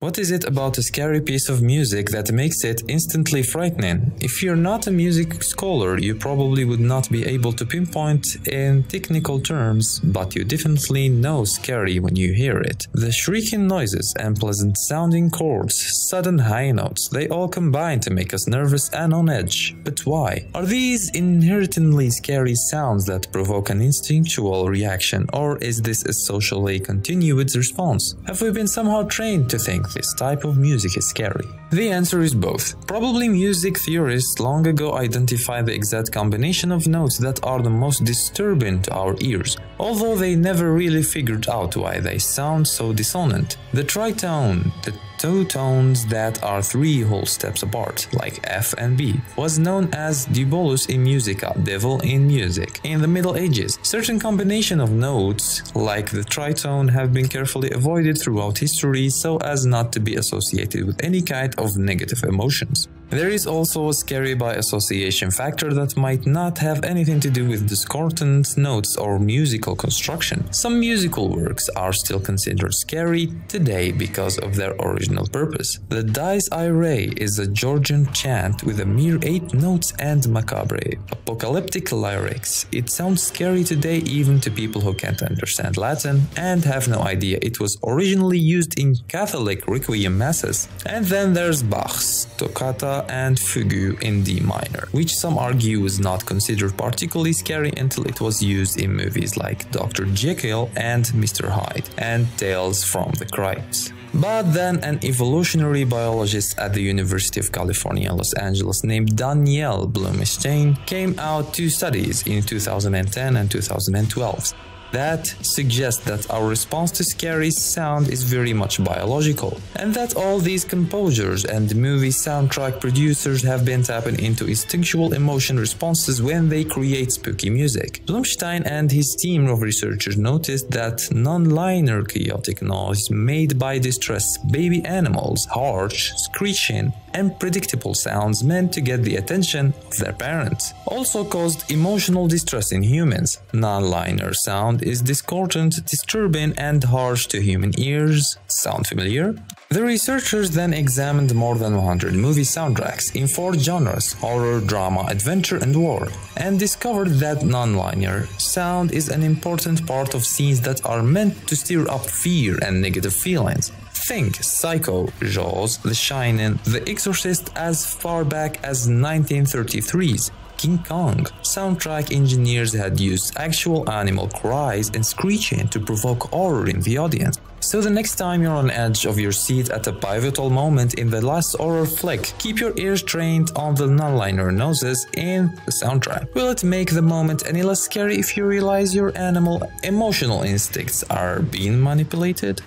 What is it about a scary piece of music that makes it instantly frightening? If you're not a music scholar, you probably would not be able to pinpoint in technical terms, but you definitely know scary when you hear it. The shrieking noises, unpleasant sounding chords, sudden high notes, they all combine to make us nervous and on edge. But why? Are these inherently scary sounds that provoke an instinctual reaction, or is this a socially continued response? Have we been somehow trained to think this type of music is scary? The answer is both. Probably music theorists long ago identified the exact combination of notes that are the most disturbing to our ears, although they never really figured out why they sound so dissonant. The tritone, the two tones that are 3 whole steps apart, like F and B, was known as dibolus in musica, devil in music. In the Middle Ages, certain combination of notes, like the tritone, have been carefully avoided throughout history so as not to be associated with any kind of negative emotions. There is also a scary by association factor that might not have anything to do with discordant notes or musical construction. Some musical works are still considered scary today because of their original purpose. The Dies Irae is a Georgian chant with a mere 8 notes and macabre, apocalyptic lyrics. It sounds scary today even to people who can't understand Latin and have no idea it was originally used in Catholic requiem masses. And then there's Bach's Toccata and Fugue in D minor, which some argue was not considered particularly scary until it was used in movies like Dr. Jekyll and Mr. Hyde and Tales from the Crypts. But then an evolutionary biologist at the University of California, Los Angeles named Daniel Blumstein came out 2 studies in 2010 and 2012 that suggest that our response to scary sound is very much biological, and that all these composers and movie soundtrack producers have been tapping into instinctual emotion responses when they create spooky music. Blumstein and his team of researchers noticed that non-linear chaotic noise made by distressed baby animals, harsh, screeching, and predictable sounds meant to get the attention of their parents, also caused emotional distress in humans. Non-linear sound is discordant, disturbing, and harsh to human ears. Sound familiar? The researchers then examined more than 100 movie soundtracks in 4 genres: horror, drama, adventure, and war, and discovered that non-linear sound is an important part of scenes that are meant to stir up fear and negative feelings. Think Psycho, Jaws, The Shining, The Exorcist as far back as 1933's King Kong. Soundtrack engineers had used actual animal cries and screeching to provoke horror in the audience. So the next time you're on edge of your seat at a pivotal moment in the last horror flick, keep your ears trained on the non-linear noises in the soundtrack. Will it make the moment any less scary if you realize your animal emotional instincts are being manipulated?